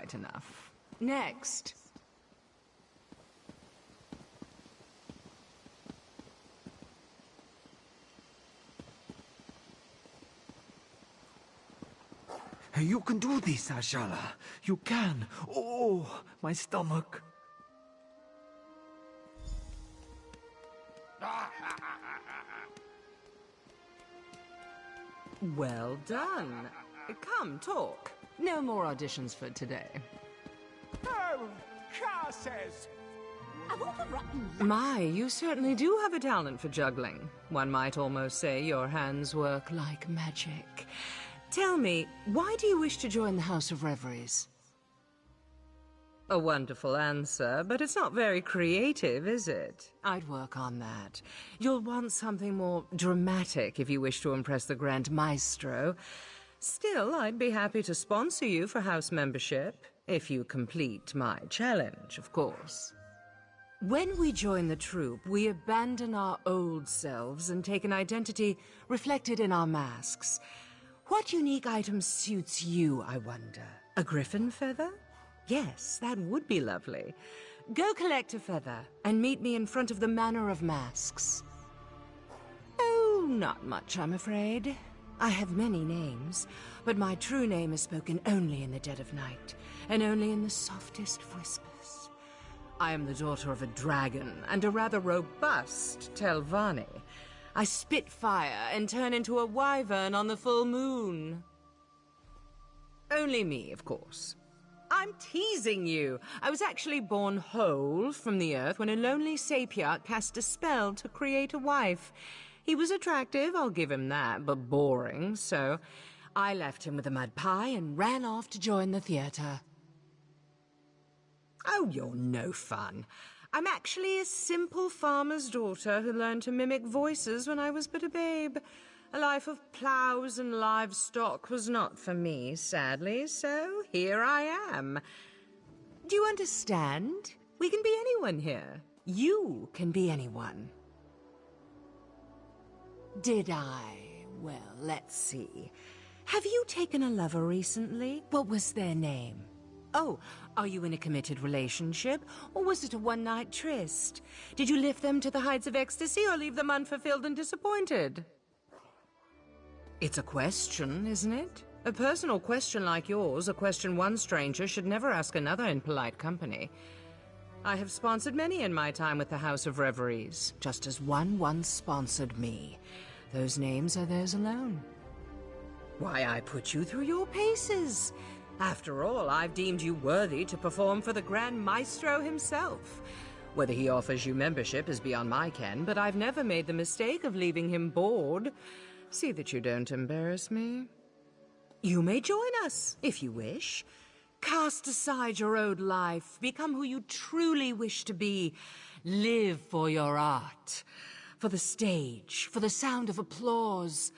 quite enough. Next. You can do this, Ashala. You can. Oh, my stomach. Well done. Come, talk. No more auditions for today. Oh, curses! Of all the rotten... My, you certainly do have a talent for juggling. One might almost say your hands work like magic. Tell me, why do you wish to join the House of Reveries? A wonderful answer, but it's not very creative, is it? I'd work on that. You'll want something more dramatic if you wish to impress the Grand Maestro. Still, I'd be happy to sponsor you for house membership, if you complete my challenge, of course. When we join the troupe, we abandon our old selves and take an identity reflected in our masks. What unique item suits you, I wonder? A griffin feather? Yes, that would be lovely. Go collect a feather and meet me in front of the Manor of Masks. Oh, not much, I'm afraid. I have many names, but my true name is spoken only in the dead of night, and only in the softest whispers. I am the daughter of a dragon and a rather robust Telvanni. I spit fire and turn into a wyvern on the full moon. Only me, of course. I'm teasing you. I was actually born whole from the earth when a lonely sapiarch cast a spell to create a wife. He was attractive, I'll give him that, but boring, so I left him with a mud pie and ran off to join the theatre. Oh, you're no fun. I'm actually a simple farmer's daughter who learned to mimic voices when I was but a babe. A life of ploughs and livestock was not for me, sadly, so here I am. Do you understand? We can be anyone here. You can be anyone. Did I? Well, let's see. Have you taken a lover recently? What was their name? Oh, are you in a committed relationship, or was it a one-night tryst? Did you lift them to the heights of ecstasy, or leave them unfulfilled and disappointed? It's a question, isn't it? A personal question like yours, a question one stranger should never ask another in polite company. I have sponsored many in my time with the House of Reveries, just as one once sponsored me. Those names are theirs alone. Why, I put you through your paces. After all, I've deemed you worthy to perform for the Grand Maestro himself. Whether he offers you membership is beyond my ken, but I've never made the mistake of leaving him bored. See that you don't embarrass me. You may join us, if you wish. Cast aside your old life, become who you truly wish to be. Live for your art, for the stage, for the sound of applause.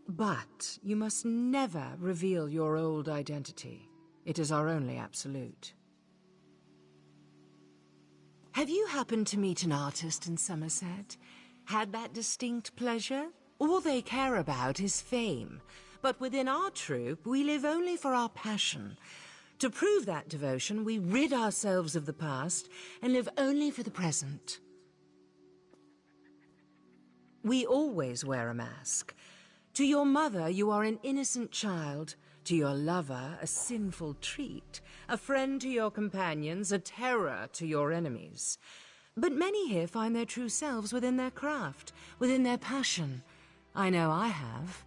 But you must never reveal your old identity. It is our only absolute. Have you happened to meet an artist in Somerset? Had that distinct pleasure? All they care about is fame. But within our troupe, we live only for our passion. To prove that devotion, we rid ourselves of the past and live only for the present. We always wear a mask. To your mother, you are an innocent child. To your lover, a sinful treat. A friend to your companions, a terror to your enemies. But many here find their true selves within their craft, within their passion. I know I have.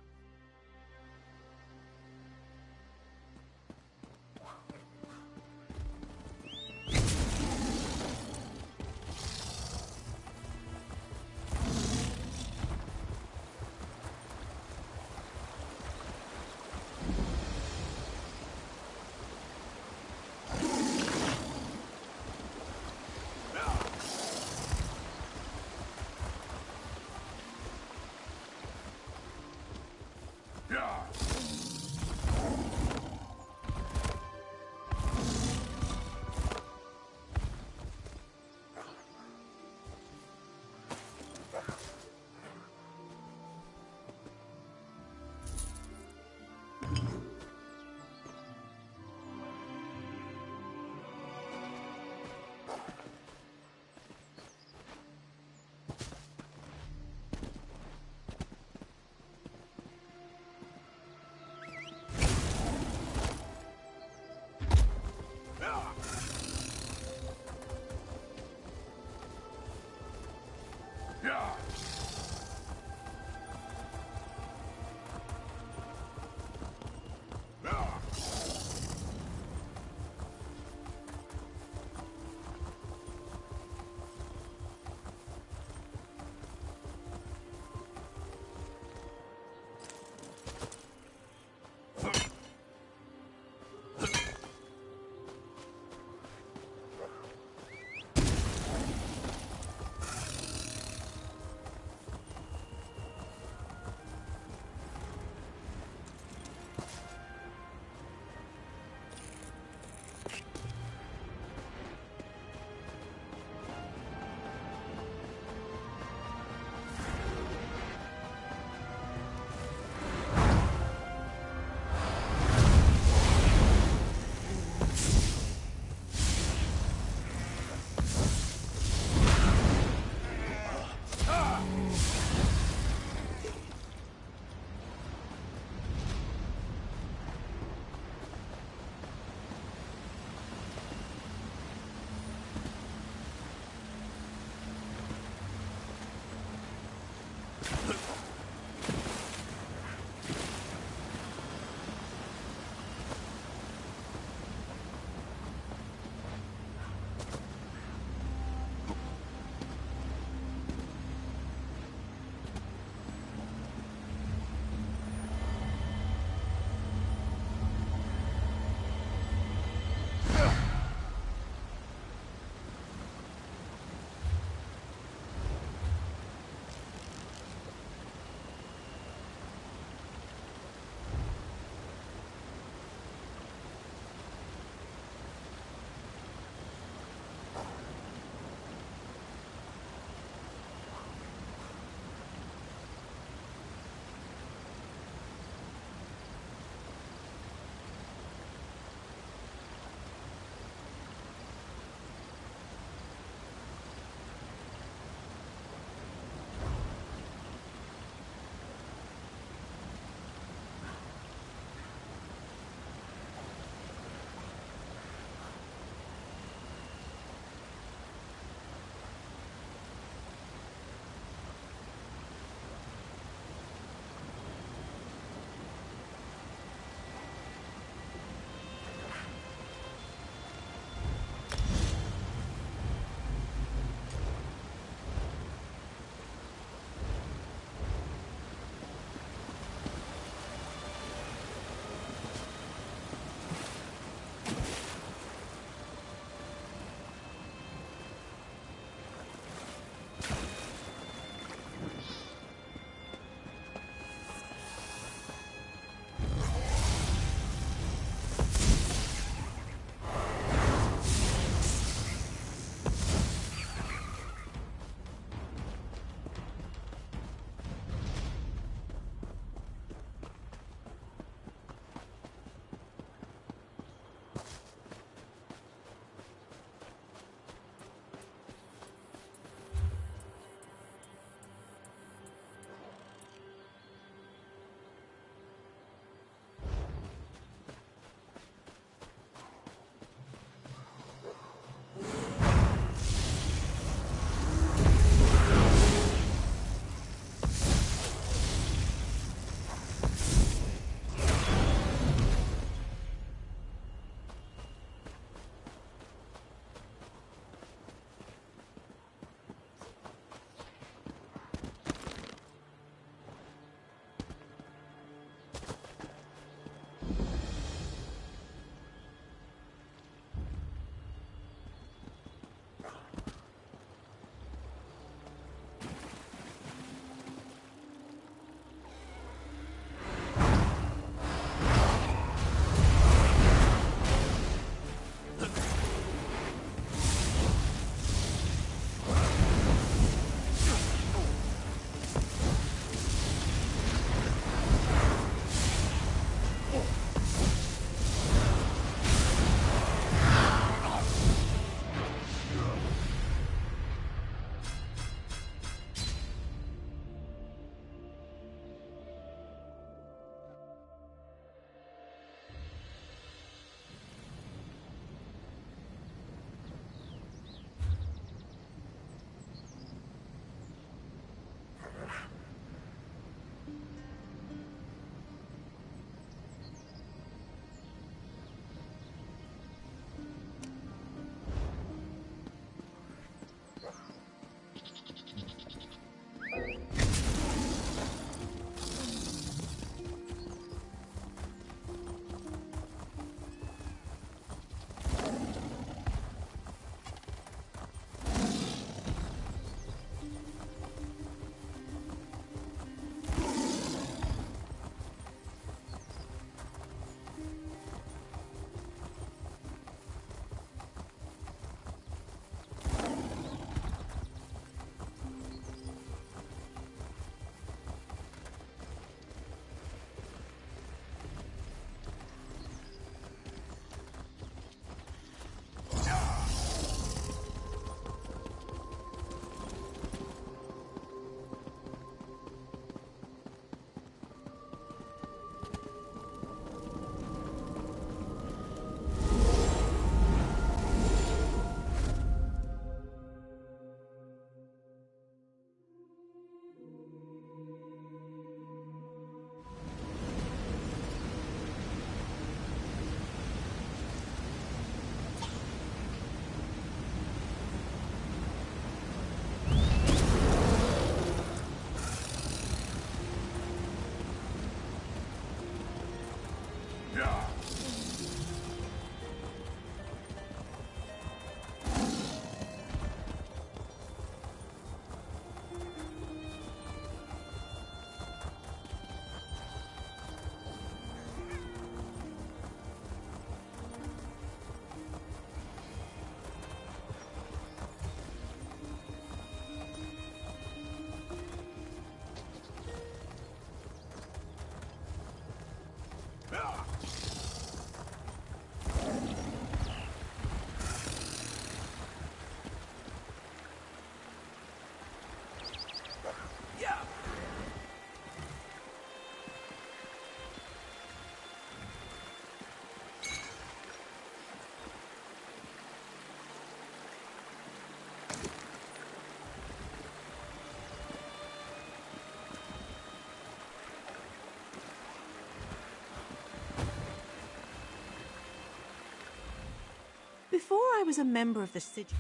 Before I was a member of the city...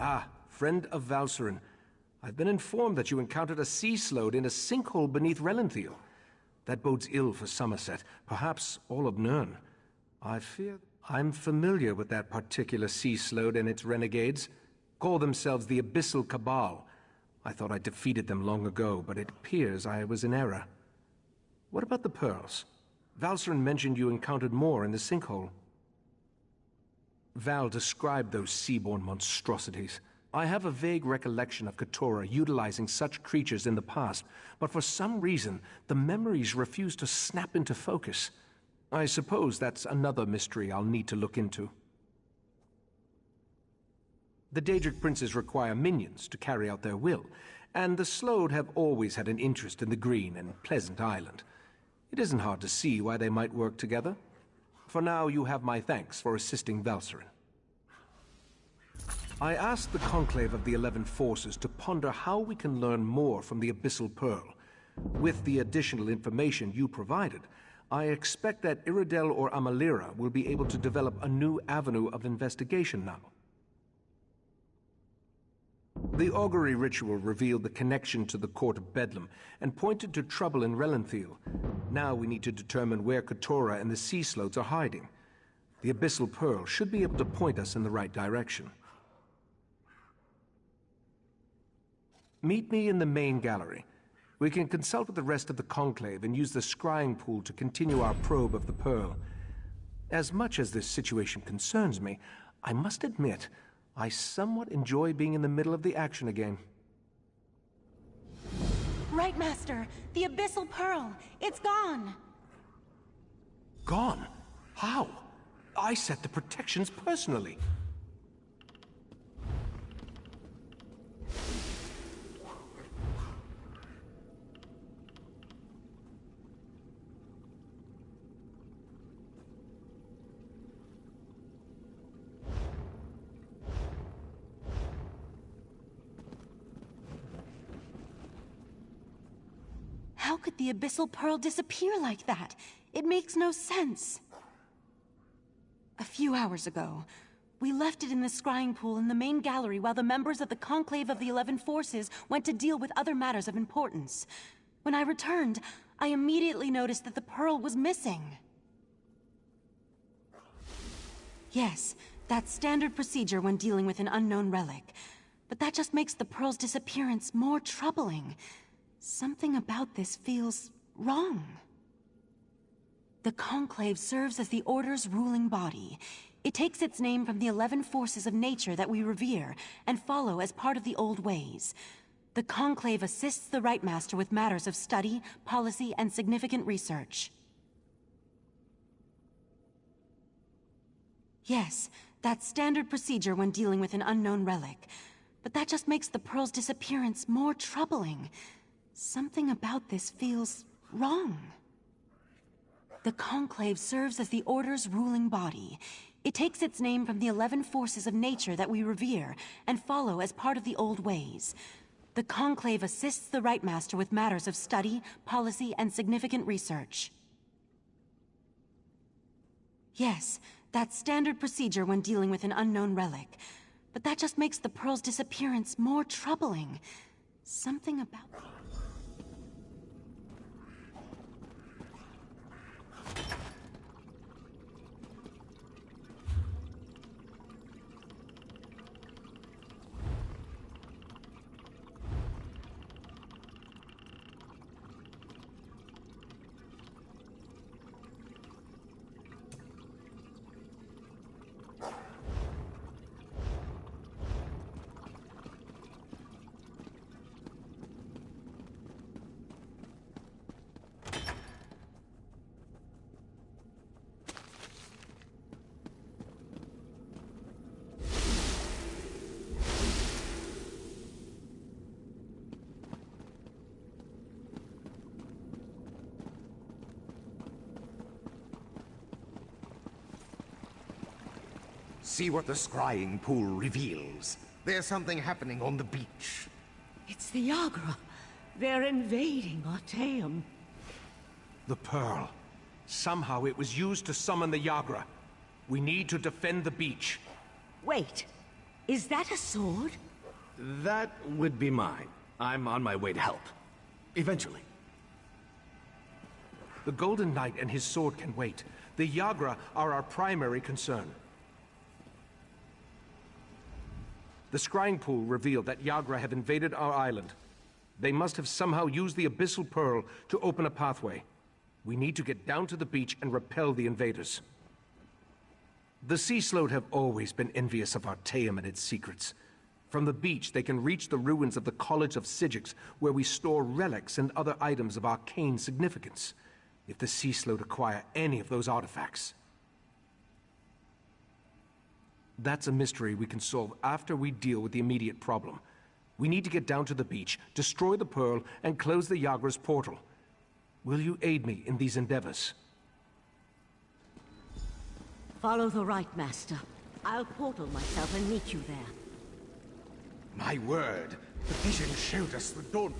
Ah, friend of Valcerin. I've been informed that you encountered a sea slode in a sinkhole beneath Relenthiel. That bodes ill for Somerset, perhaps all of Nirn. I fear I'm familiar with that particular sea slode and its renegades. Call themselves the Abyssal Cabal. I thought I defeated them long ago, but it appears I was in error. What about the pearls? Valcerin mentioned you encountered more in the sinkhole. Val described those seaborne monstrosities. I have a vague recollection of Keturah utilizing such creatures in the past, but for some reason, the memories refuse to snap into focus. I suppose that's another mystery I'll need to look into. The Daedric princes require minions to carry out their will, and the Slode have always had an interest in the green and pleasant island. It isn't hard to see why they might work together. For now, you have my thanks for assisting Valcerin. I asked the Conclave of the 11 Forces to ponder how we can learn more from the Abyssal Pearl. With the additional information you provided, I expect that Iridel or Amalira will be able to develop a new avenue of investigation now. The augury ritual revealed the connection to the Court of Bedlam and pointed to trouble in Relenthiel. Now we need to determine where Keturah and the Sea Slodes are hiding. The Abyssal Pearl should be able to point us in the right direction. Meet me in the main gallery. We can consult with the rest of the Conclave and use the scrying pool to continue our probe of the Pearl. As much as this situation concerns me, I must admit, I somewhat enjoy being in the middle of the action again. Right, Master. The Abyssal Pearl. It's gone. Gone? How? I set the protections personally. How could the Abyssal Pearl disappear like that? It makes no sense. A few hours ago, we left it in the scrying pool in the main gallery while the members of the Conclave of the 11 Forces went to deal with other matters of importance. When I returned, I immediately noticed that the pearl was missing. Yes, that's standard procedure when dealing with an unknown relic. But that just makes the pearl's disappearance more troubling. Something about this feels wrong. The Conclave serves as the Order's ruling body. It takes its name from the 11 forces of nature that we revere and follow as part of the old ways. The Conclave assists the Right Master with matters of study, policy, and significant research. Yes, that's standard procedure when dealing with an unknown relic. But that just makes the pearl's disappearance more troubling. Something about this feels wrong. The Conclave serves as the Order's ruling body. It takes its name from the 11 forces of nature that we revere and follow as part of the old ways. The Conclave assists the Rite Master with matters of study, policy, and significant research. Yes, that's standard procedure when dealing with an unknown relic. But that just makes the Pearl's disappearance more troubling. Something about... See what the scrying pool reveals. There's something happening on the beach. It's the Yagra. They're invading Artaeum. The Pearl. Somehow it was used to summon the Yagra. We need to defend the beach. Wait, is that a sword? That would be mine. I'm on my way to help. Eventually. The Golden Knight and his sword can wait. The Yagra are our primary concern. The scrying pool revealed that Yagra have invaded our island. They must have somehow used the Abyssal Pearl to open a pathway. We need to get down to the beach and repel the invaders. The Sea Sload have always been envious of Artaeum and its secrets. From the beach, they can reach the ruins of the College of Sigix, where we store relics and other items of arcane significance. If the Sea Sload acquire any of those artifacts, that's a mystery we can solve after we deal with the immediate problem. We need to get down to the beach, destroy the Pearl, and close the Yagra's portal. Will you aid me in these endeavors? Follow the Rite Master. I'll portal myself and meet you there. My word, the vision showed us the dawn.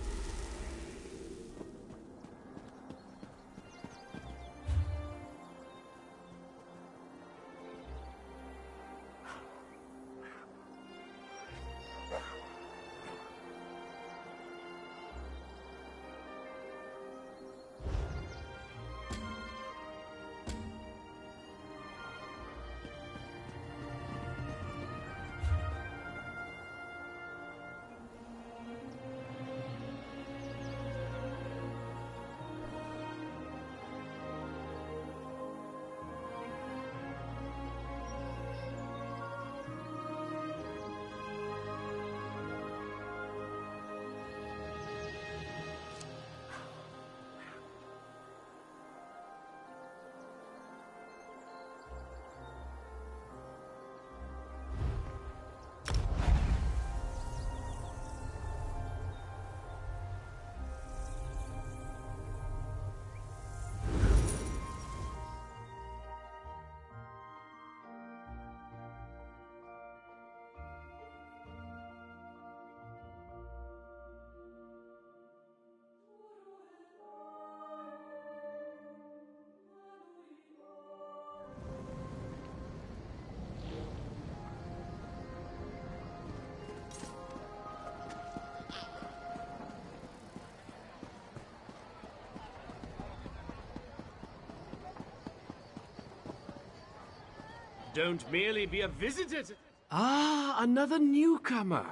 Don't merely be a visitor to... Ah, another newcomer.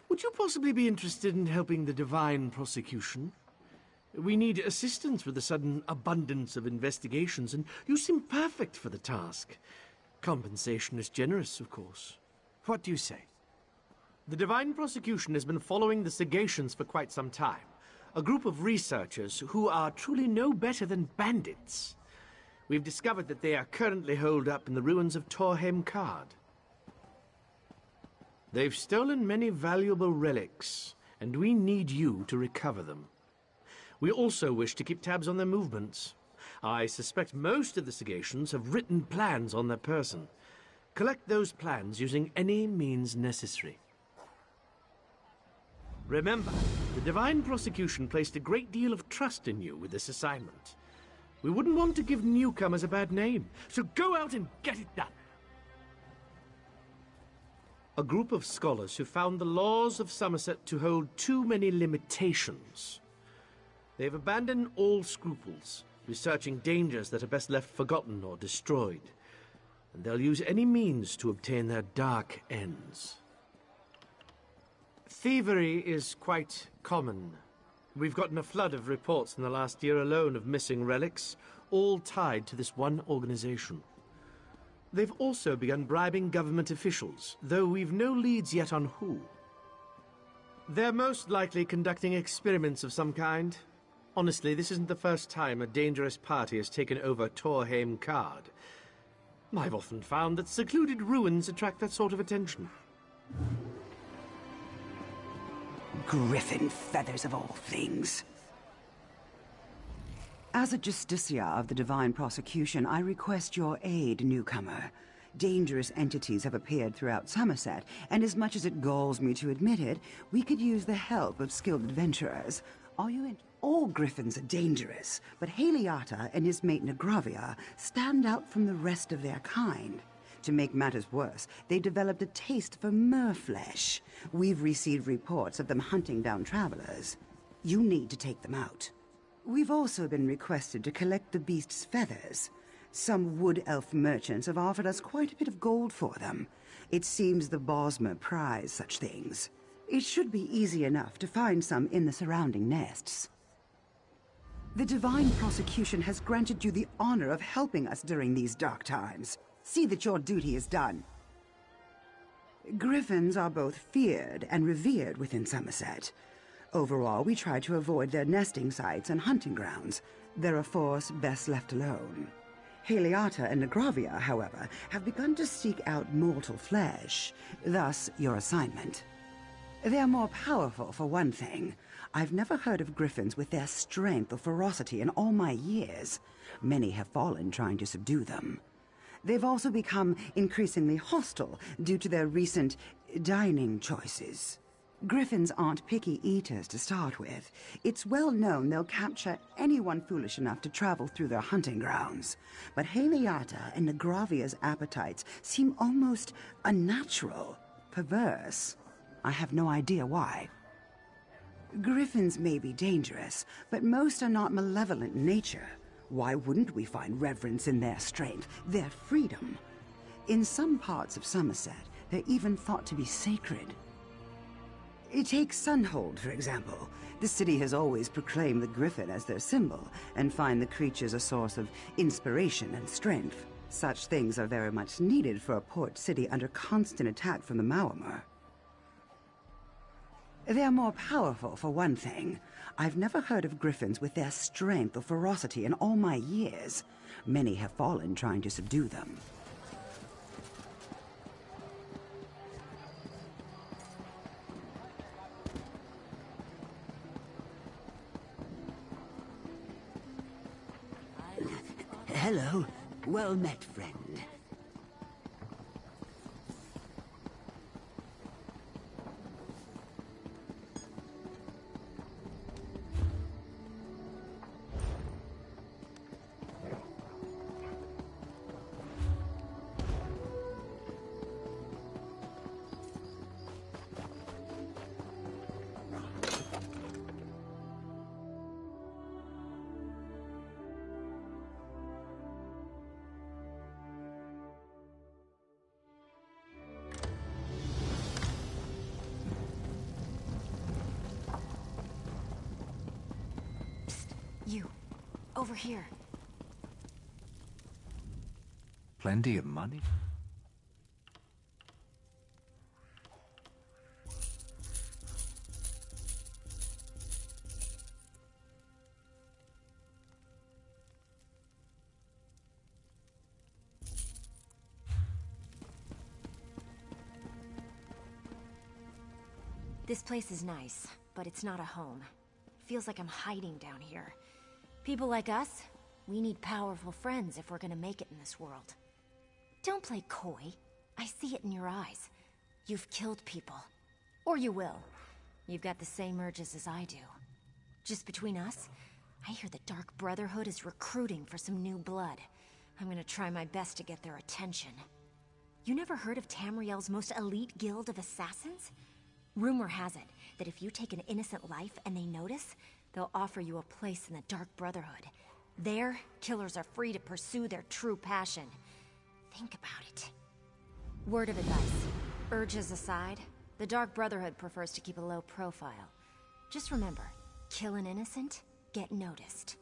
Would you possibly be interested in helping the Divine Prosecution? We need assistance with the sudden abundance of investigations, and you seem perfect for the task. Compensation is generous, of course. What do you say? The Divine Prosecution has been following the Segations for quite some time. A group of researchers who are truly no better than bandits. We've discovered that they are currently holed up in the ruins of Torhem Card. They've stolen many valuable relics, and we need you to recover them. We also wish to keep tabs on their movements. I suspect most of the Sagacians have written plans on their person. Collect those plans using any means necessary. Remember, the Divine Prosecution placed a great deal of trust in you with this assignment. We wouldn't want to give newcomers a bad name, so go out and get it done. A group of scholars who found the laws of Somerset to hold too many limitations. They've abandoned all scruples, researching dangers that are best left forgotten or destroyed. And they'll use any means to obtain their dark ends. Thievery is quite common. We've gotten a flood of reports in the last year alone of missing relics, all tied to this one organization. They've also begun bribing government officials, though we've no leads yet on who. They're most likely conducting experiments of some kind. Honestly, this isn't the first time a dangerous party has taken over Torheim Card. I've often found that secluded ruins attract that sort of attention. Griffin feathers of all things. As a Justicia of the Divine Prosecution, I request your aid, newcomer. Dangerous entities have appeared throughout Somerset, and as much as it galls me to admit it, we could use the help of skilled adventurers. All Griffins are dangerous, but Haliata and his mate Negravia stand out from the rest of their kind. To make matters worse, they developed a taste for merflesh. We've received reports of them hunting down travelers. You need to take them out. We've also been requested to collect the beast's feathers. Some wood elf merchants have offered us quite a bit of gold for them. It seems the Bosmer prize such things. It should be easy enough to find some in the surrounding nests. The Divine Prosecution has granted you the honor of helping us during these dark times. See that your duty is done. Griffins are both feared and revered within Somerset. Overall, we try to avoid their nesting sites and hunting grounds. They're a force best left alone. Haliata and Negravia, however, have begun to seek out mortal flesh, thus your assignment. They're more powerful, for one thing. I've never heard of griffins with their strength or ferocity in all my years. Many have fallen trying to subdue them. They've also become increasingly hostile due to their recent dining choices. Griffins aren't picky eaters to start with. It's well known they'll capture anyone foolish enough to travel through their hunting grounds. But Haliata and Negravia's appetites seem almost unnatural, perverse. I have no idea why. Griffins may be dangerous, but most are not malevolent in nature. Why wouldn't we find reverence in their strength, their freedom? In some parts of Somerset, they're even thought to be sacred. Take Sunhold, for example. The city has always proclaimed the griffin as their symbol, and find the creatures a source of inspiration and strength. Such things are very much needed for a port city under constant attack from the Maormer. They're more powerful, for one thing. I've never heard of griffins with their strength or ferocity in all my years. Many have fallen trying to subdue them. Hello. Well met, friend. You. Over here. Plenty of money? This place is nice, but it's not a home. Feels like I'm hiding down here. People like us, We need powerful friends if we're gonna make it in this world. Don't play coy. I see it in your eyes. You've killed people. Or you will. You've got the same urges as I do. Just between us, I hear the Dark Brotherhood is recruiting for some new blood. I'm gonna try my best to get their attention. You never heard of Tamriel's most elite guild of assassins? Rumor has it that if you take an innocent life and they notice, they'll offer you a place in the Dark Brotherhood. There, killers are free to pursue their true passion. Think about it. Word of advice. Urges aside, the Dark Brotherhood prefers to keep a low profile. Just remember, kill an innocent, get noticed.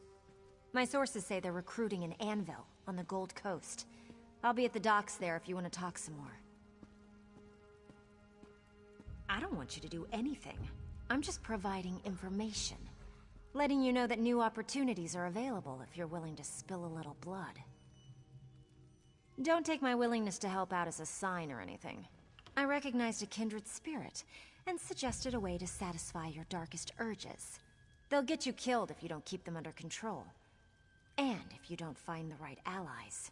My sources say they're recruiting in Anvil, on the Gold Coast. I'll be at the docks there if you want to talk some more. I don't want you to do anything. I'm just providing information. Letting you know that new opportunities are available if you're willing to spill a little blood. Don't take my willingness to help out as a sign or anything. I recognized a kindred spirit, and suggested a way to satisfy your darkest urges. They'll get you killed if you don't keep them under control. And if you don't find the right allies.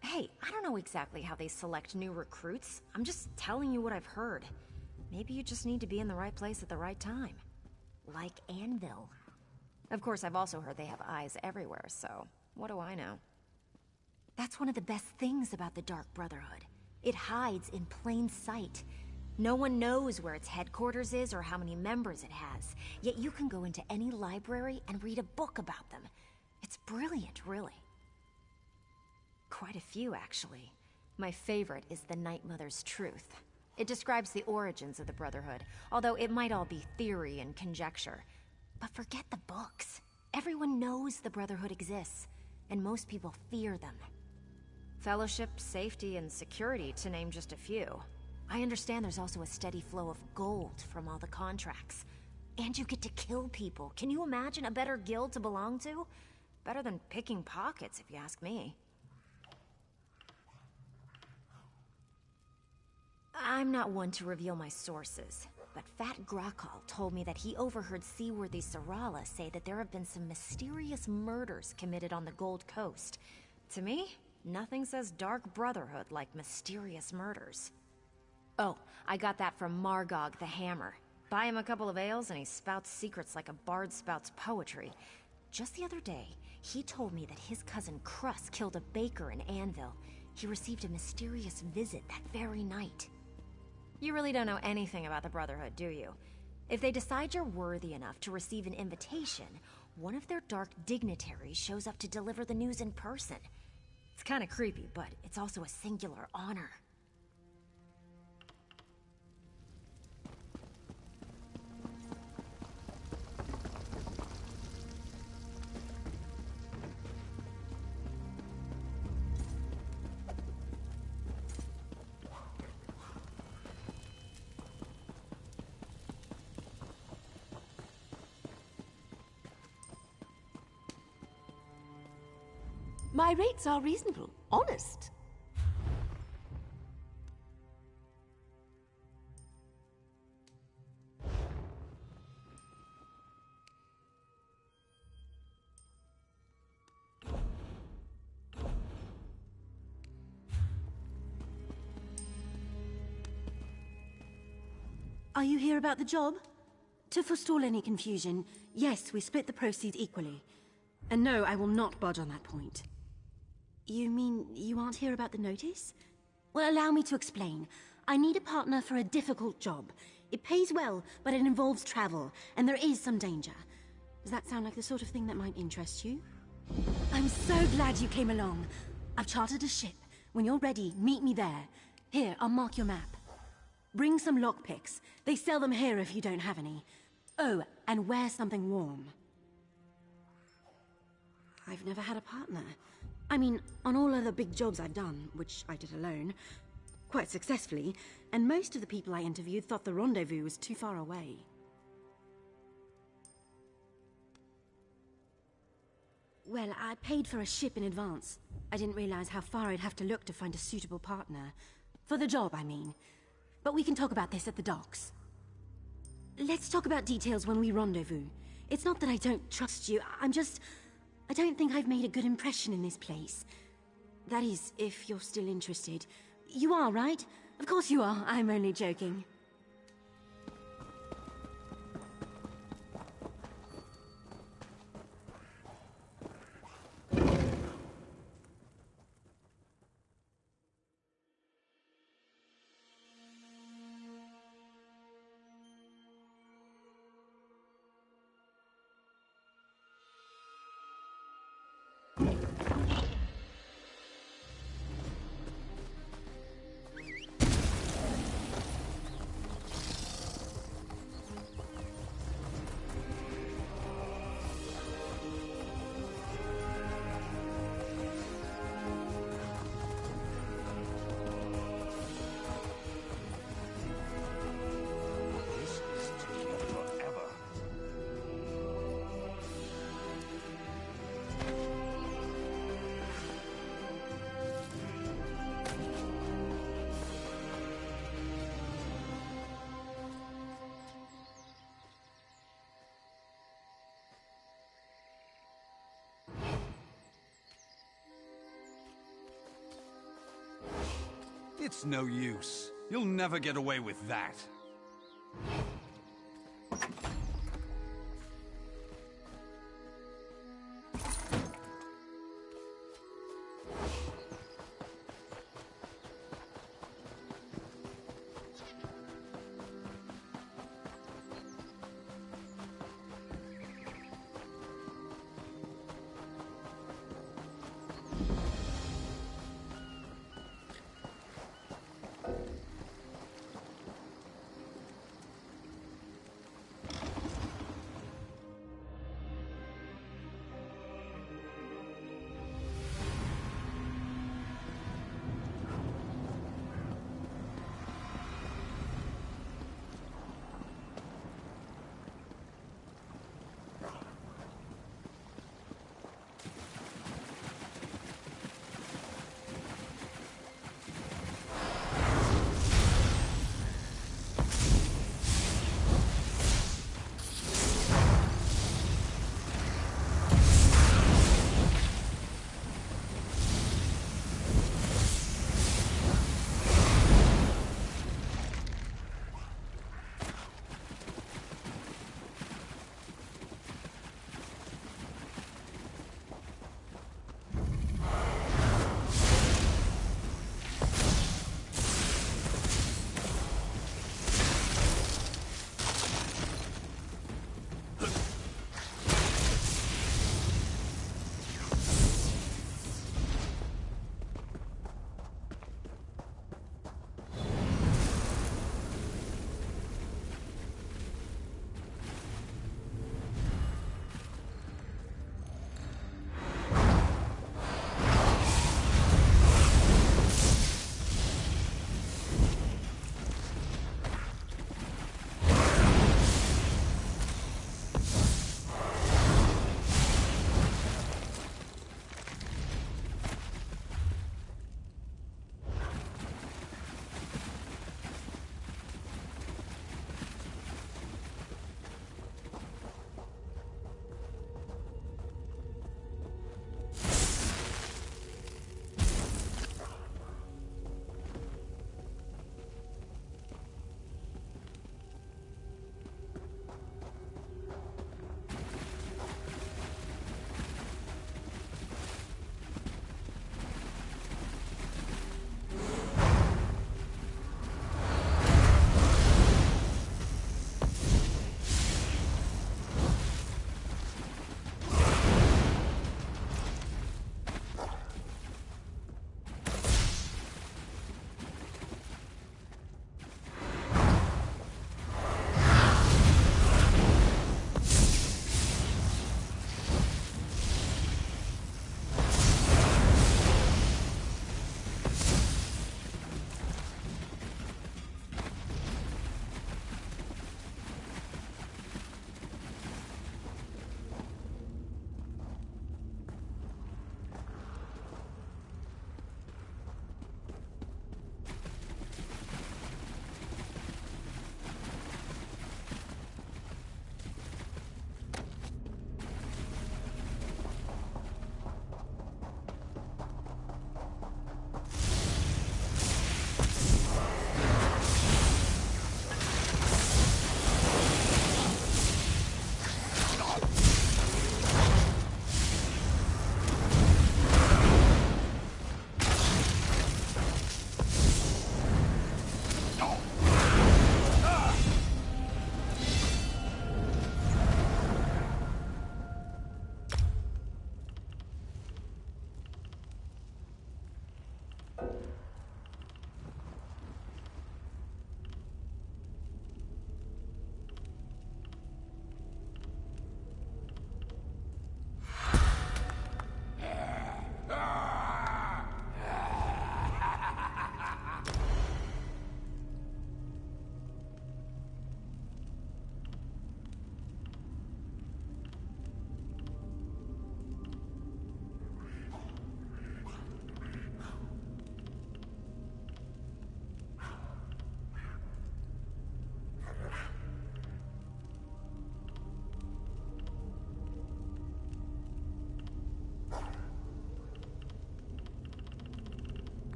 Hey, I don't know exactly how they select new recruits. I'm just telling you what I've heard. Maybe you just need to be in the right place at the right time. Like Anvil. Of course, I've also heard they have eyes everywhere, so what do I know? That's one of the best things about the Dark Brotherhood. It hides in plain sight. No one knows where its headquarters is or how many members it has, yet you can go into any library and read a book about them. It's brilliant, really. Quite a few, actually. My favorite is The Night Mother's Truth. It describes the origins of the Brotherhood, although it might all be theory and conjecture. But forget the books. Everyone knows the Brotherhood exists, and most people fear them. Fellowship, safety, and security, to name just a few. I understand there's also a steady flow of gold from all the contracts. And you get to kill people. Can you imagine a better guild to belong to? Better than picking pockets, if you ask me. I'm not one to reveal my sources, but Fat Grakal told me that he overheard Seaworthy Sarala say that there have been some mysterious murders committed on the Gold Coast. To me, nothing says Dark Brotherhood like mysterious murders. Oh, I got that from Margog the Hammer. Buy him a couple of ales and he spouts secrets like a bard spouts poetry. Just the other day, he told me that his cousin Crus killed a baker in Anvil. He received a mysterious visit that very night. You really don't know anything about the Brotherhood, do you? If they decide you're worthy enough to receive an invitation, one of their dark dignitaries shows up to deliver the news in person. It's kind of creepy, but it's also a singular honor. My rates are reasonable, honest. Are you here about the job? To forestall any confusion, yes, we split the proceeds equally. And no, I will not budge on that point. You mean you aren't here about the notice? Well, allow me to explain. I need a partner for a difficult job. It pays well, but it involves travel, and there is some danger. Does that sound like the sort of thing that might interest you? I'm so glad you came along. I've chartered a ship. When you're ready, meet me there. Here, I'll mark your map. Bring some lockpicks. They sell them here if you don't have any. Oh, and wear something warm. I've never had a partner. I mean, on all other big jobs I've done, which I did alone, quite successfully, and most of the people I interviewed thought the rendezvous was too far away. Well, I paid for a ship in advance. I didn't realize how far I'd have to look to find a suitable partner. For the job, I mean. But we can talk about this at the docks. Let's talk about details when we rendezvous. It's not that I don't trust you, I'm just... I don't think I've made a good impression in this place. That is, if you're still interested. You are, right? Of course you are. I'm only joking. It's no use. You'll never get away with that.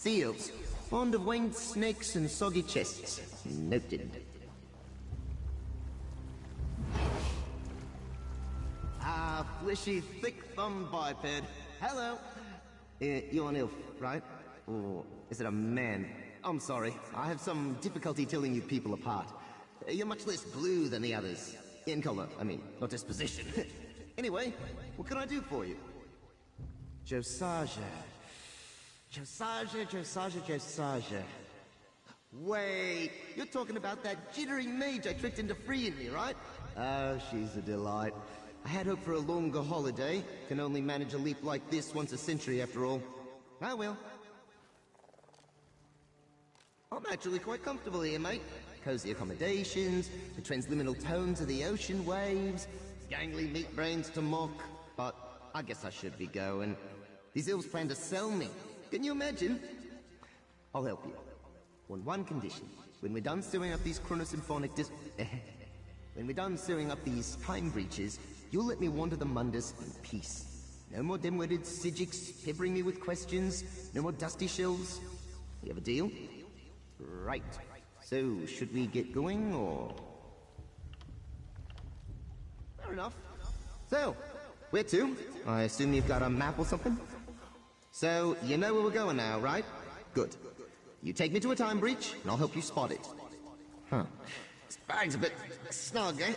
Seals. Fond of winged snakes and soggy chests. Noted. Ah, fleshy, thick-thumbed biped. Hello. You're an elf, right? Or is it a man? I'm sorry. I have some difficulty telling you people apart. You're much less blue than the others. In color, I mean, not disposition. Anyway, what can I do for you? Josiah. Josiah. Wait, you're talking about that jittery mage I tricked into freeing me, right? Oh, she's a delight. I had hoped for a longer holiday. Can only manage a leap like this once a century, after all. I will. I'm actually quite comfortable here, mate. Cozy accommodations, the transliminal tones of the ocean waves, gangly meat brains to mock. But I guess I should be going. These elves plan to sell me. Can you imagine? I'll help you. On one condition. When we're done sewing up these chronosymphonic when we're done sewing up these time breaches, you'll let me wander the Mundus in peace. No more dim-witted Sijiks peppering me with questions. No more dusty shells. We have a deal? Right. So, should we get going, or...? Fair enough. So, where to? I assume you've got a map or something? So, you know where we're going now, right? Good. You take me to a time breach, and I'll help you spot it. Huh. This bag's a bit snug, eh?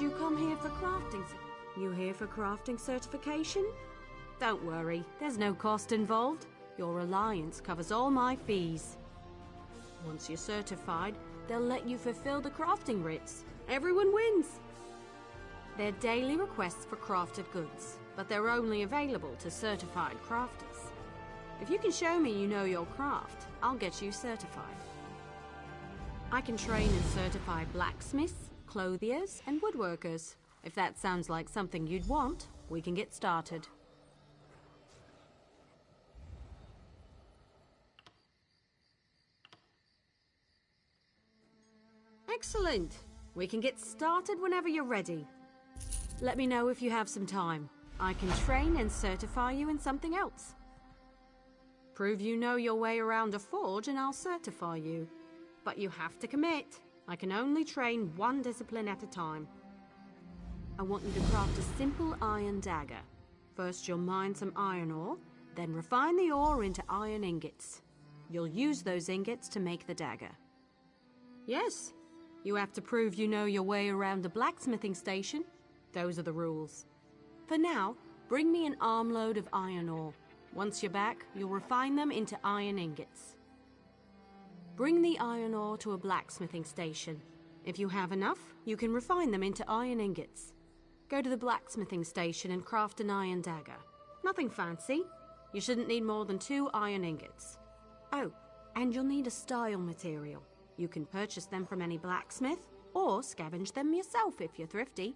you come here for crafting? You here for crafting certification? Don't worry, there's no cost involved. Your alliance covers all my fees. Once you're certified, they'll let you fulfill the crafting writs. Everyone wins. They're daily requests for crafted goods, but they're only available to certified crafters. If you can show me you know your craft, I'll get you certified. I can train and certify blacksmiths, clothiers, and woodworkers. If that sounds like something you'd want, we can get started. Excellent! We can get started whenever you're ready. Let me know if you have some time. I can train and certify you in something else. Prove you know your way around a forge and I'll certify you. But you have to commit. I can only train one discipline at a time. I want you to craft a simple iron dagger. First you'll mine some iron ore, then refine the ore into iron ingots. You'll use those ingots to make the dagger. Yes, you have to prove you know your way around a blacksmithing station. Those are the rules. For now, bring me an armload of iron ore. Once you're back, you'll refine them into iron ingots. Bring the iron ore to a blacksmithing station. If you have enough, you can refine them into iron ingots. Go to the blacksmithing station and craft an iron dagger. Nothing fancy. You shouldn't need more than 2 iron ingots. Oh, and you'll need a style material. You can purchase them from any blacksmith, or scavenge them yourself if you're thrifty.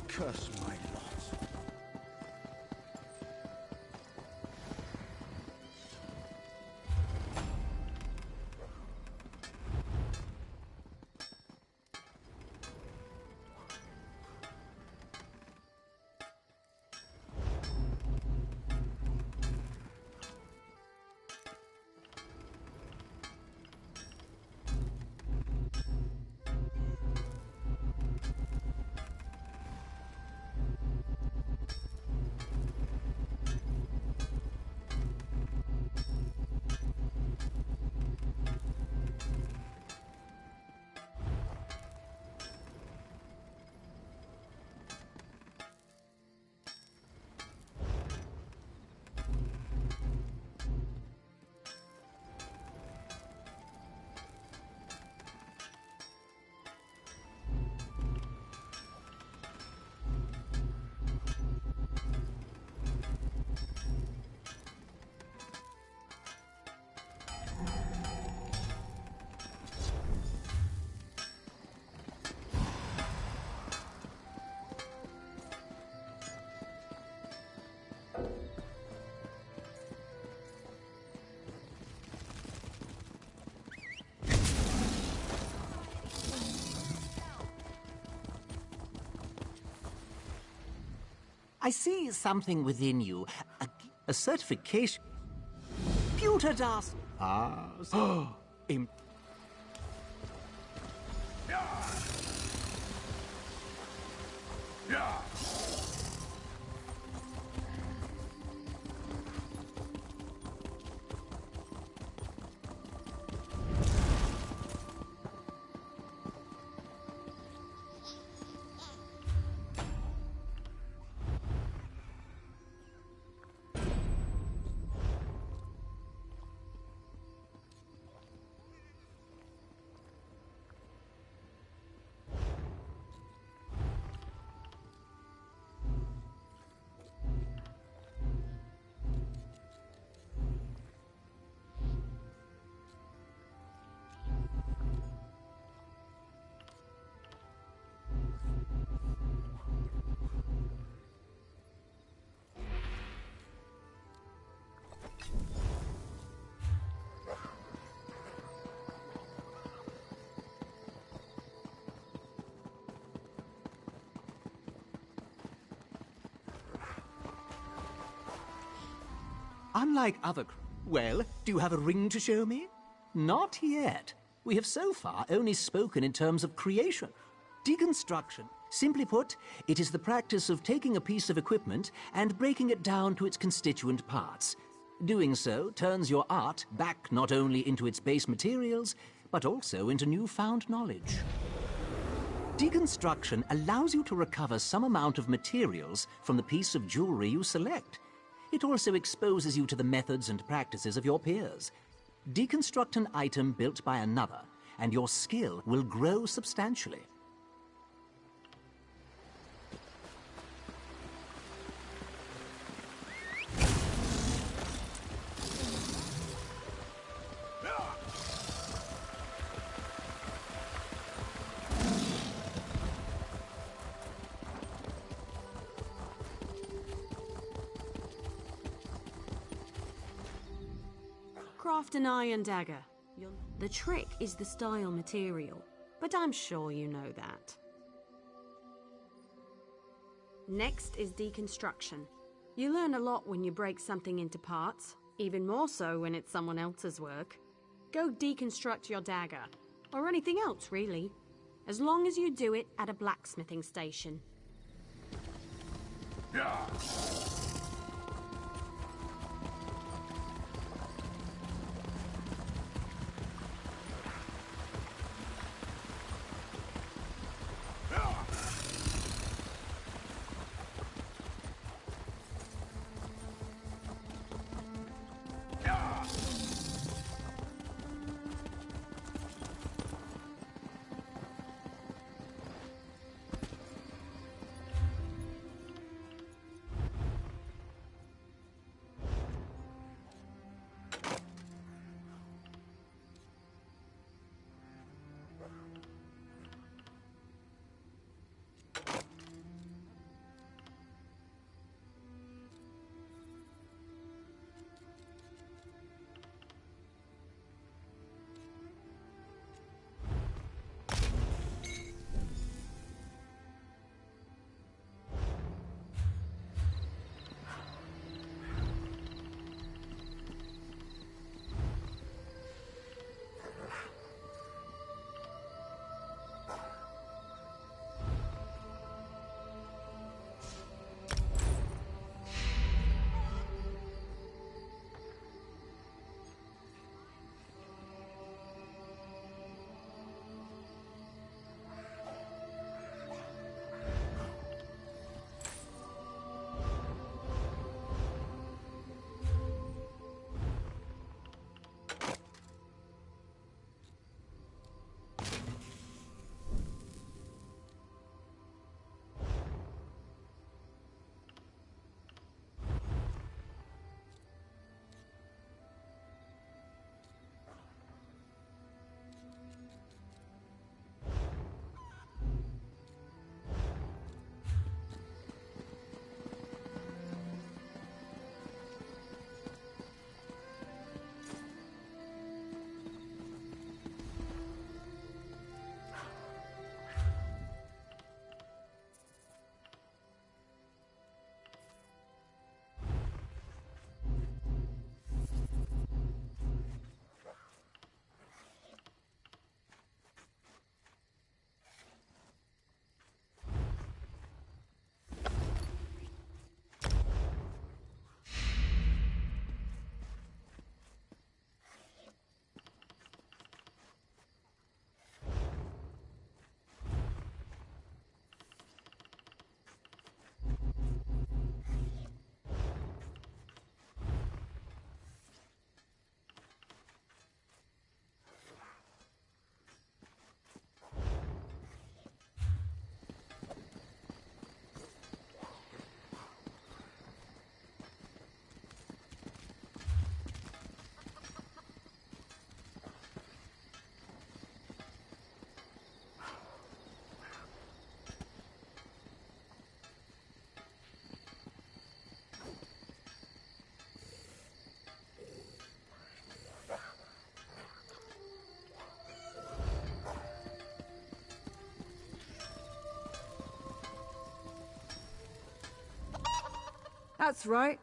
Curse my lot. I see something within you. A certification. Pewter dust. Ah, so unlike other... Well, do you have a ring to show me? Not yet. We have so far only spoken in terms of creation. Deconstruction, simply put, it is the practice of taking a piece of equipment and breaking it down to its constituent parts. Doing so turns your art back not only into its base materials, but also into newfound knowledge. Deconstruction allows you to recover some amount of materials from the piece of jewelry you select. It also exposes you to the methods and practices of your peers. Deconstruct an item built by another, and your skill will grow substantially. Craft an iron dagger. The trick is the style material, but I'm sure you know that. Next is deconstruction. You learn a lot when you break something into parts, even more so when it's someone else's work. Go deconstruct your dagger, or anything else really, as long as you do it at a blacksmithing station. Yeah. That's right.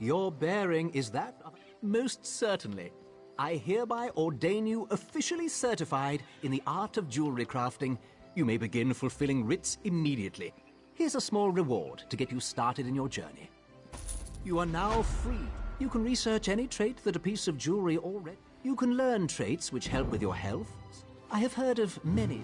Your bearing is that of... Most certainly. I hereby ordain you officially certified in the art of jewelry crafting. You may begin fulfilling writs immediately. Here's a small reward to get you started in your journey. You are now free. You can research any trait that a piece of jewelry already... You can learn traits which help with your health. I have heard of many...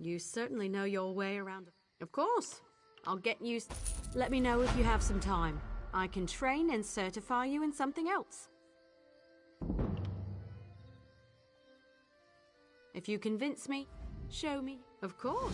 You certainly know your way around. Of course. I'll get you... Let me know if you have some time. I can train and certify you in something else. If you convince me, show me. Of course.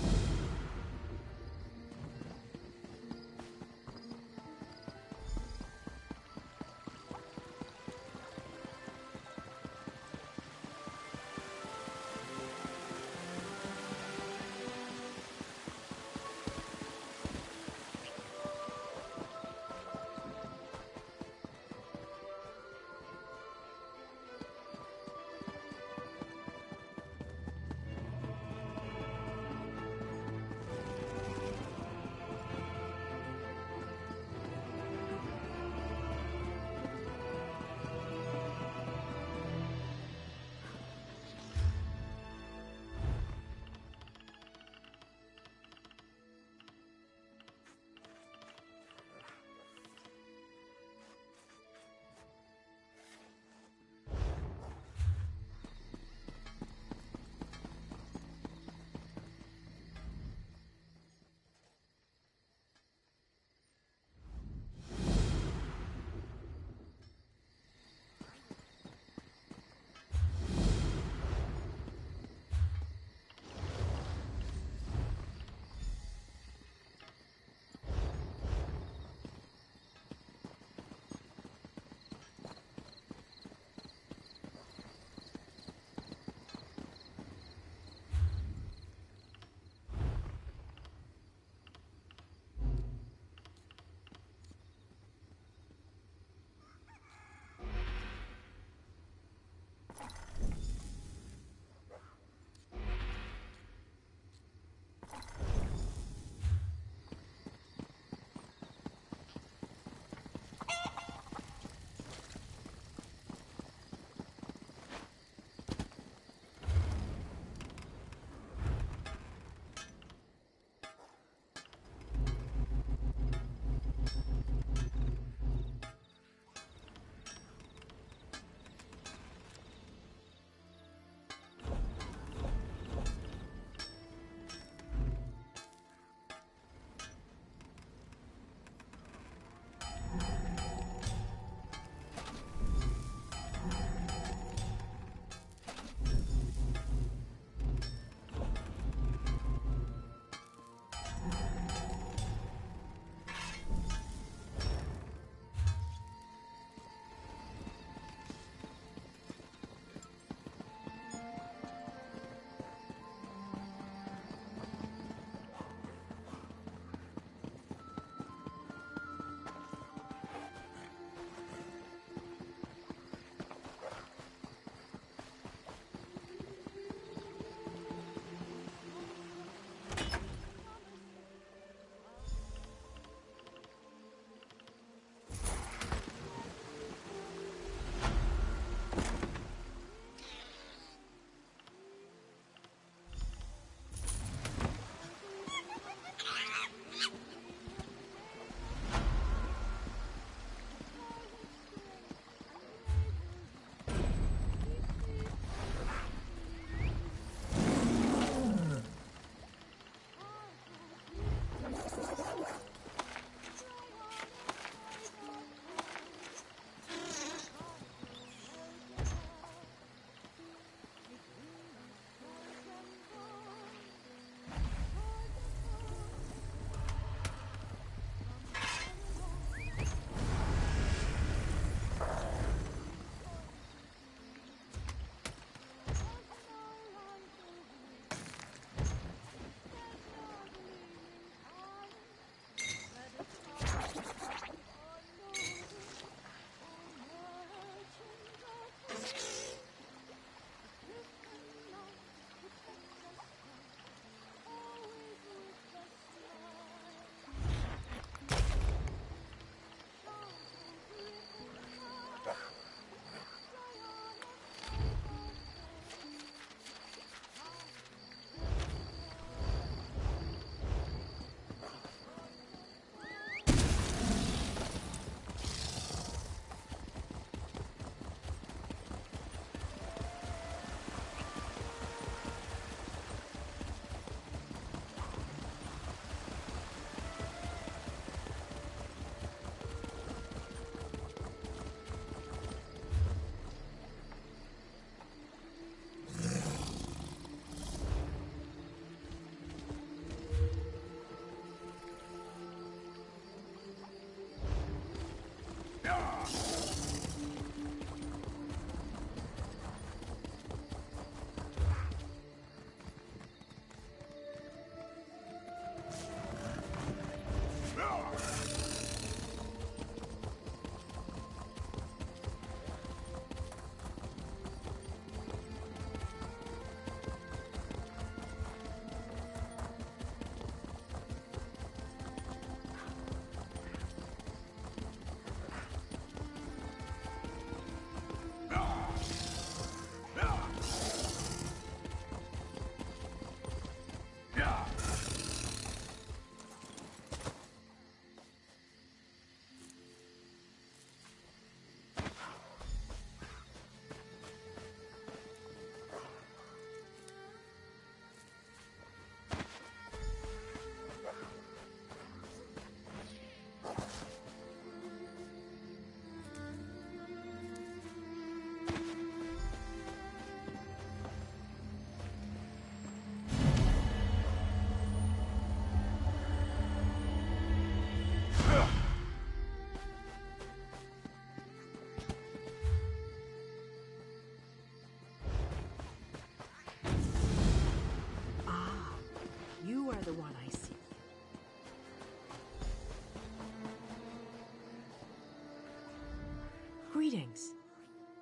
Greetings.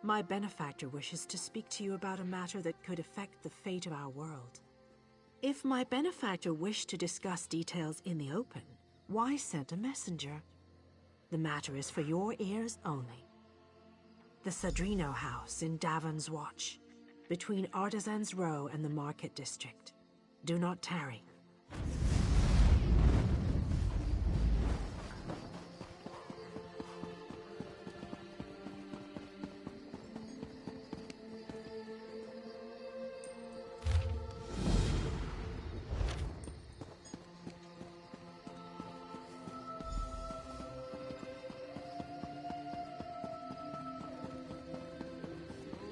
My benefactor wishes to speak to you about a matter that could affect the fate of our world. If my benefactor wished to discuss details in the open, why send a messenger? The matter is for your ears only. The Sadrino House in Davon's Watch, between Artisans Row and the Market District. Do not tarry.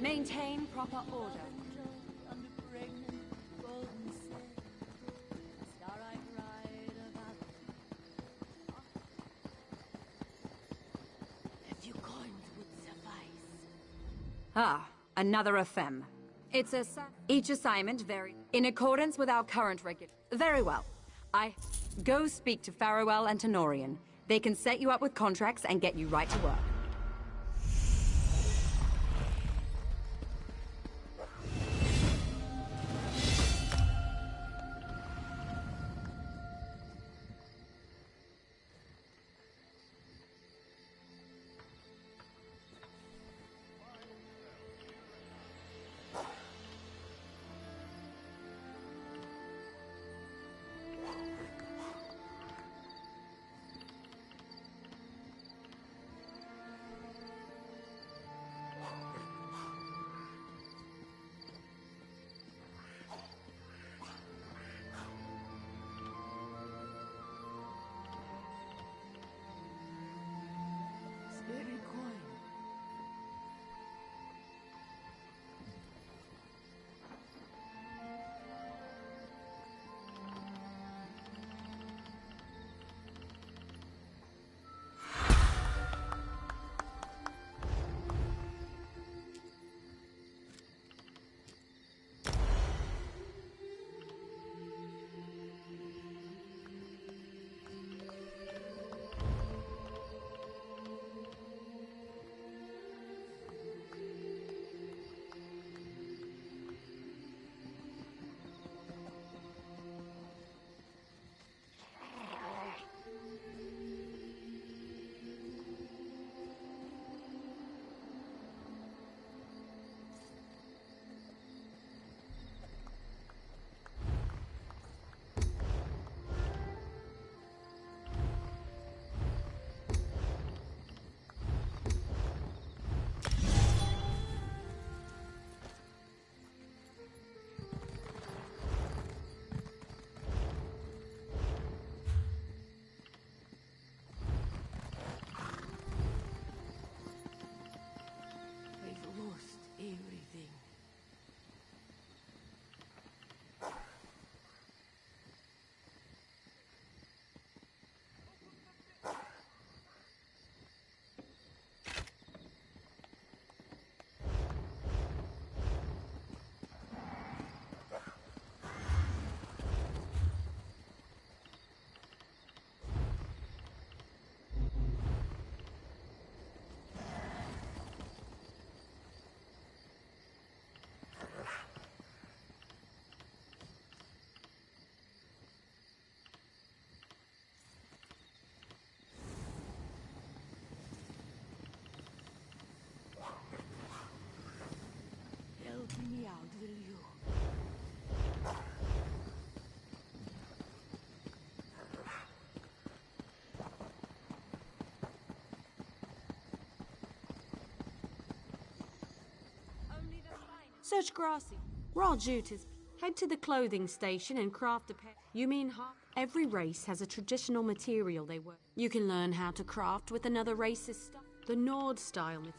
Maintain proper order. A few coins would suffice. Ah, another ephem. It's Each assignment varies in accordance with our current Very well. Go speak to Farewell and Tenorian. They can set you up with contracts and get you right to work. Me out, will you? Search grassy. Raw duties. Head to the clothing station and craft a pair. You mean half? Every race has a traditional material they work. You can learn how to craft with another race's stuff. The Nord style material.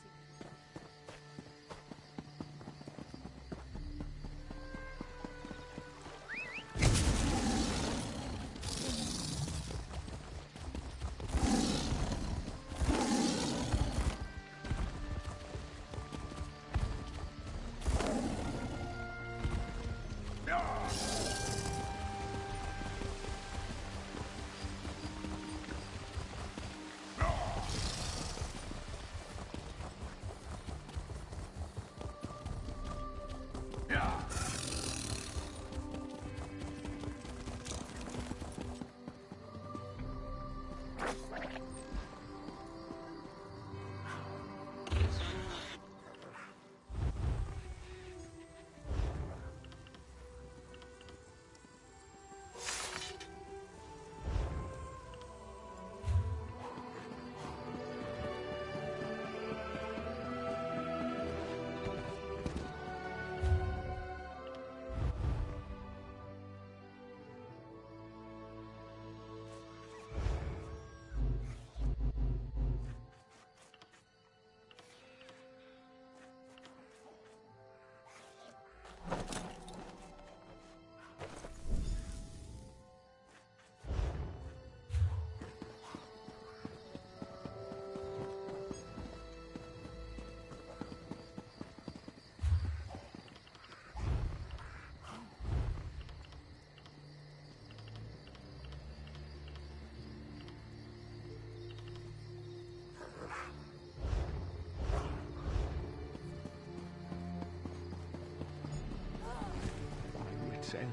scent.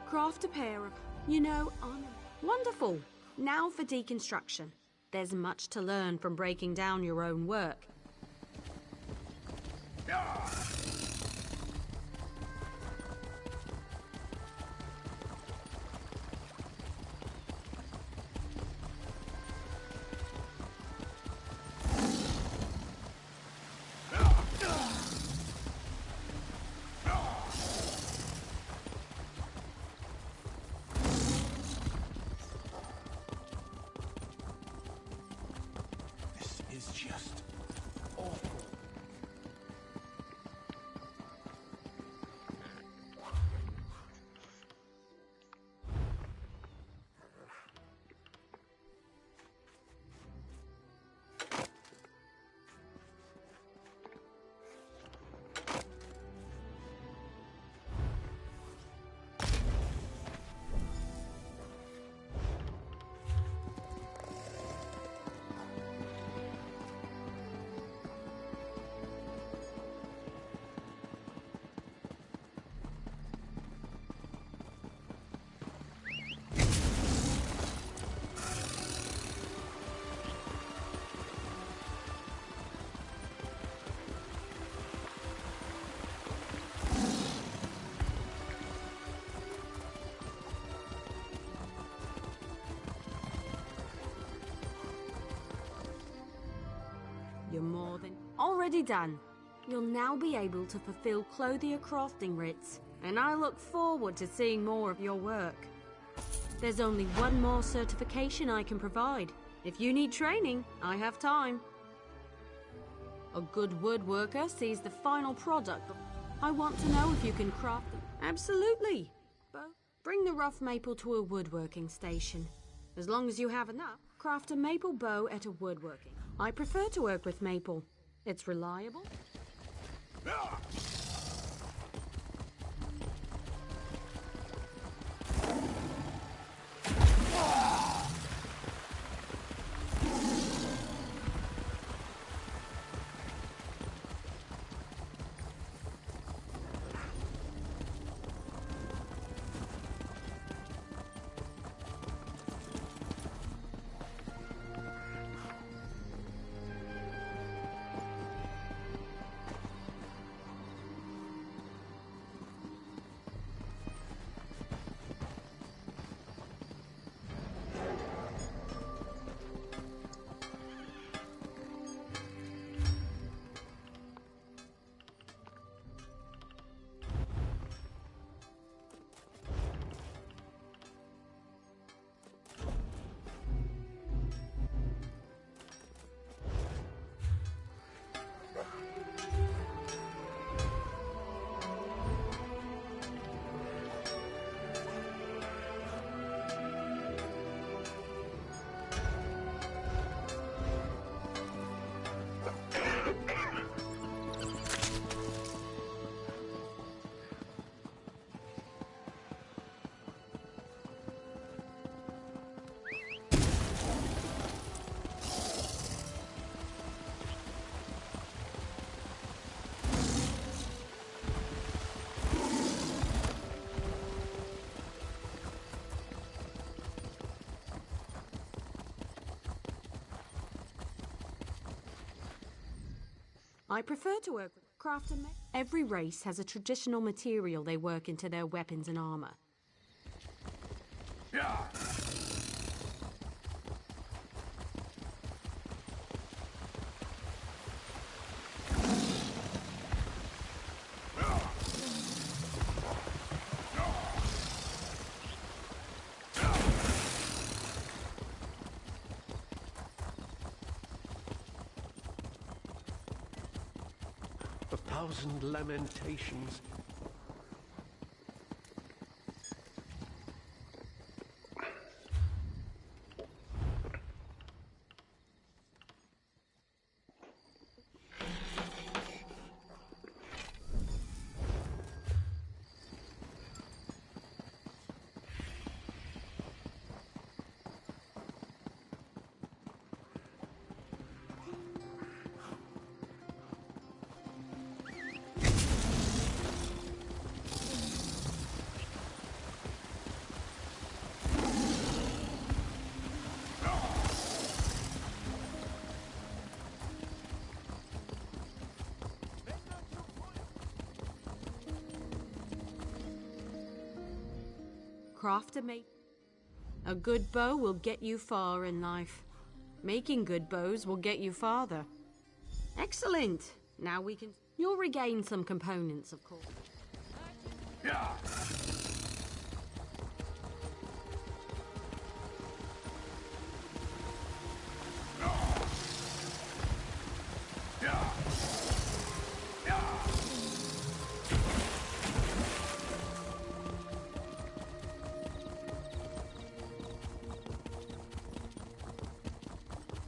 Craft a pair of, wonderful. Now for deconstruction. There's much to learn from breaking down your own work. Is just awful. You're more than already done. You'll now be able to fulfill Clothier crafting writs, and I look forward to seeing more of your work. There's only one more certification I can provide. If you need training, I have time. A good woodworker sees the final product. I want to know if you can craft them. Absolutely. Bring the rough maple to a woodworking station. As long as you have enough, craft a maple bow at a woodworking. I prefer to work with maple. It's reliable. I prefer to work with craft and every race has a traditional material they work into their weapons and armor. 1,000 lamentations. Craft a good bow will get you far in life. Making good bows will get you farther. Excellent! Now we can... You'll regain some components, of course. Yeah.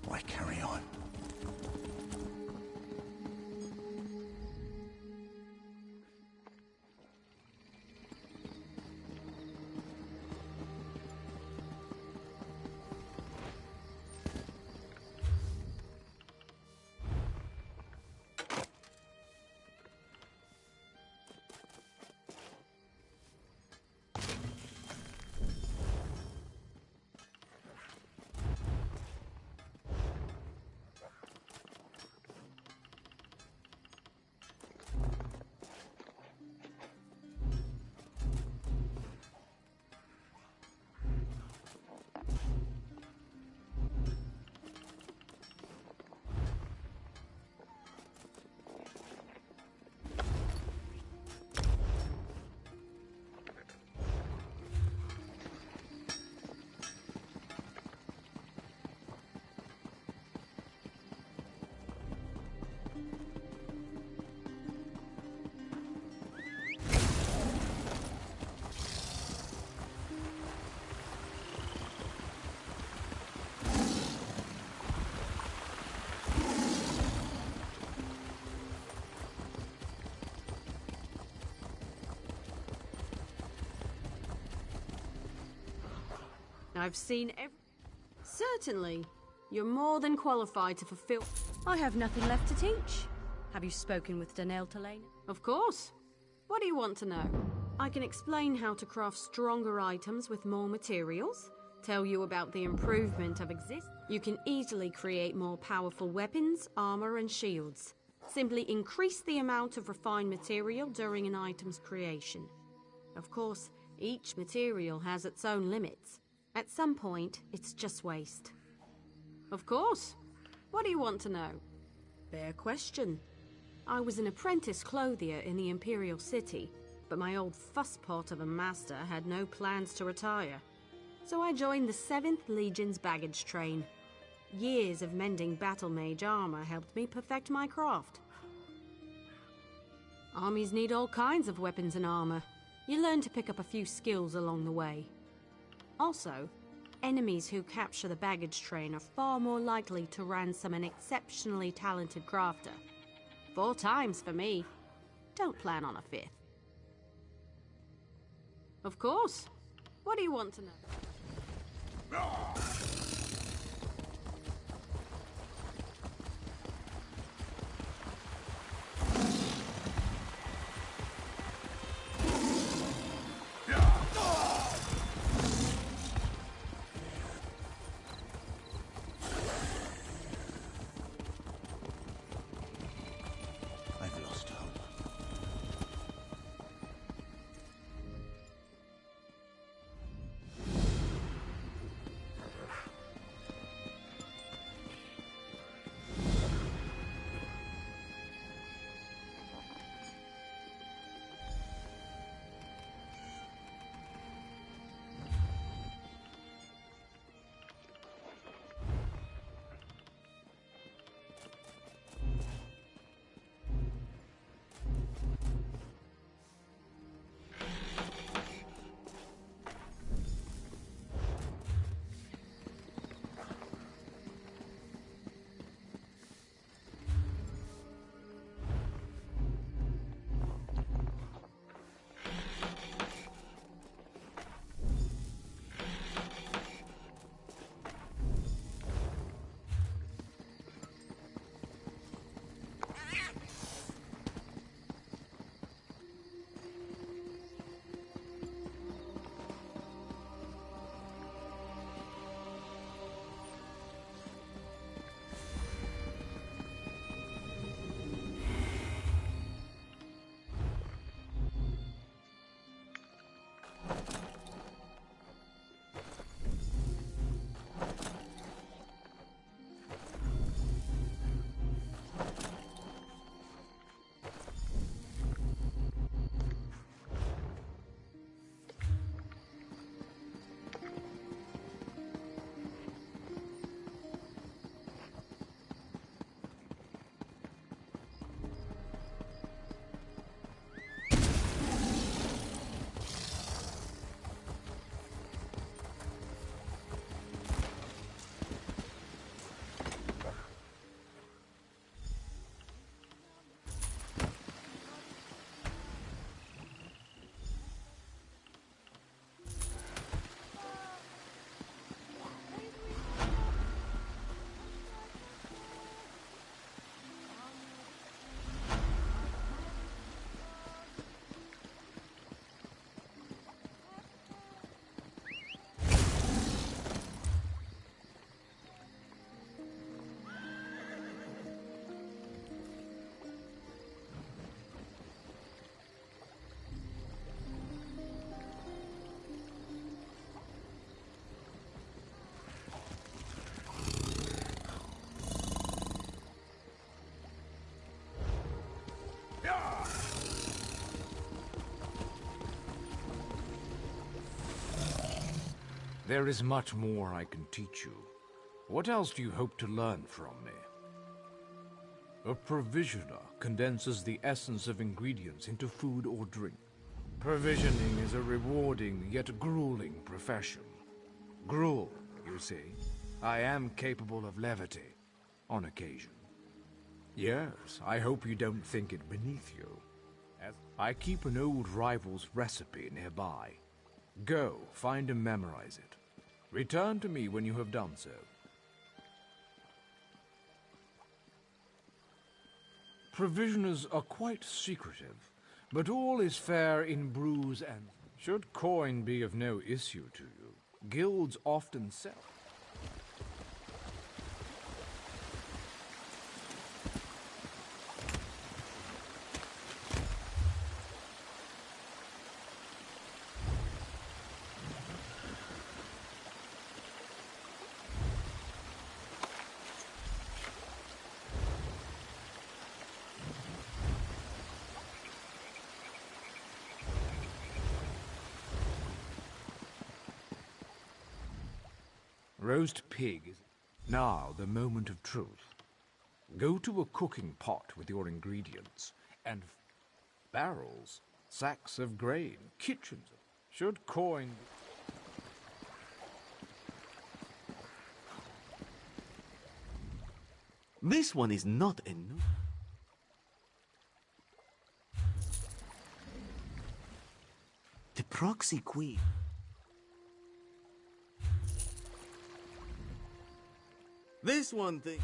Why carry on? I've seen Certainly. You're more than qualified to fulfill... I have nothing left to teach. Have you spoken with Danelle Tulane? Of course. What do you want to know? I can explain how to craft stronger items with more materials, tell you about the improvement of You can easily create more powerful weapons, armor, and shields. Simply increase the amount of refined material during an item's creation. Of course, each material has its own limits. At some point, it's just waste. Of course. What do you want to know? Fair question. I was an apprentice clothier in the Imperial City, but my old fusspot of a master had no plans to retire. So I joined the 7th Legion's baggage train. Years of mending battle mage armor helped me perfect my craft. Armies need all kinds of weapons and armor. You learn to pick up a few skills along the way. Also, enemies who capture the baggage train are far more likely to ransom an exceptionally talented crafter. 4 times for me. Don't plan on a 5th. Of course. What do you want to know? There is much more I can teach you. What else do you hope to learn from me? A provisioner condenses the essence of ingredients into food or drink. Provisioning is a rewarding yet grueling profession. Gruel, you see. I am capable of levity, on occasion. Yes, I hope you don't think it beneath you. As I keep an old rival's recipe nearby. Go, find and memorize it. Return to me when you have done so. Provisioners are quite secretive, but all is fair in brews and... Should coin be of no issue to you, guilds often sell. Roast pig is now the moment of truth. Go to a cooking pot with your ingredients, and barrels, sacks of grain, kitchens. Should coin... This one is not enough. The proxy queen. This one thing.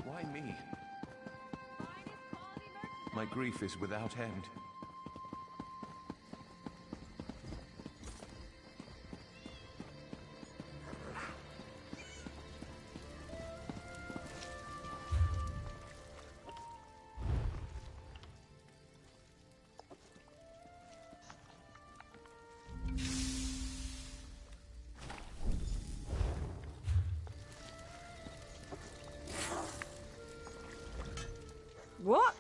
Why me? My grief is without end. What?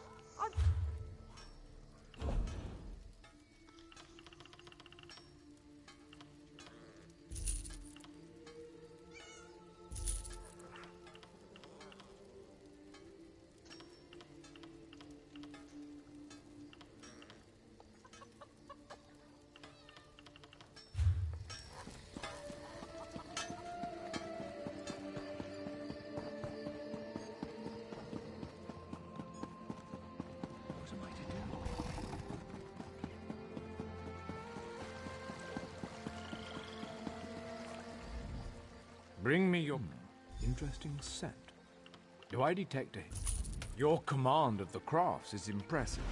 Bring me your interesting scent. Do I detect a... Your command of the crafts is impressive.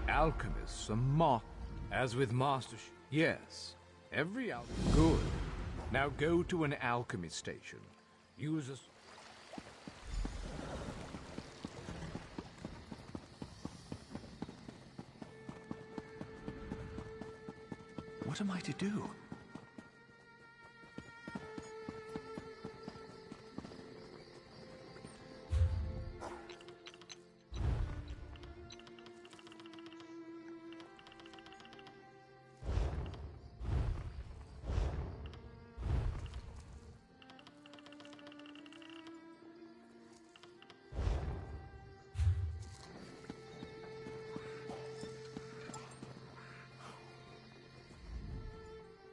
Alchemists are marked. As with master... Yes, every alchemist... Good. Now go to an alchemy station. Use a... What am I to do?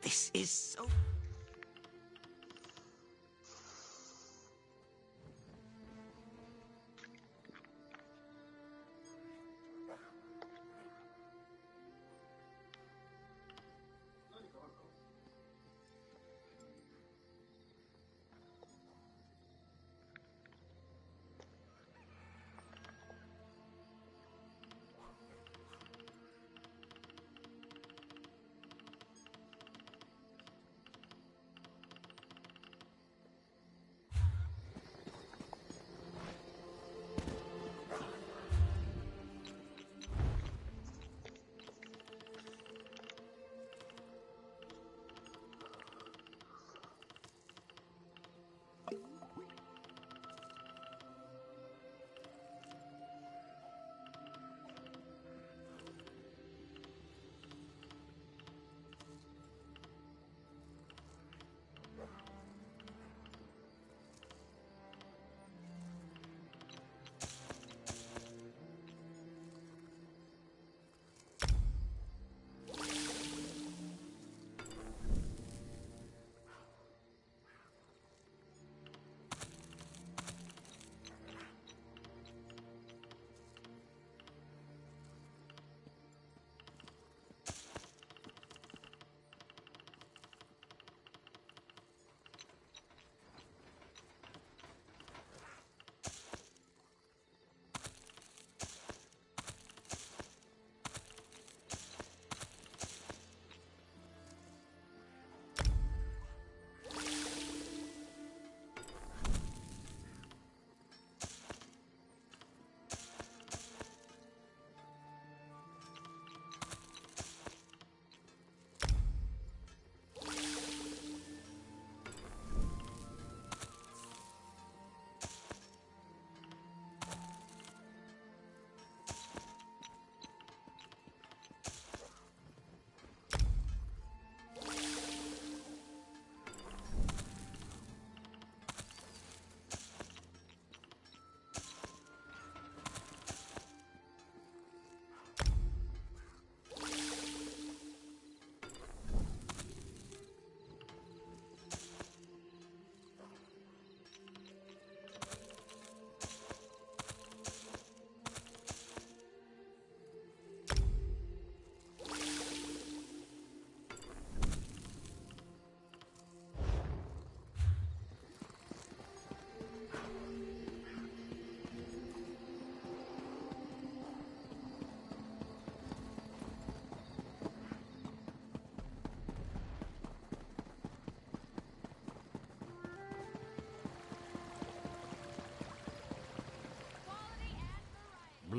This is so...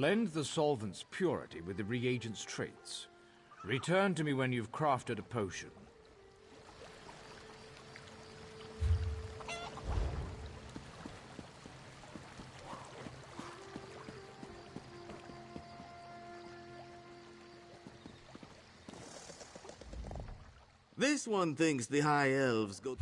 Blend the solvent's purity with the reagent's traits. Return to me when you've crafted a potion. This one thinks the High Elves go...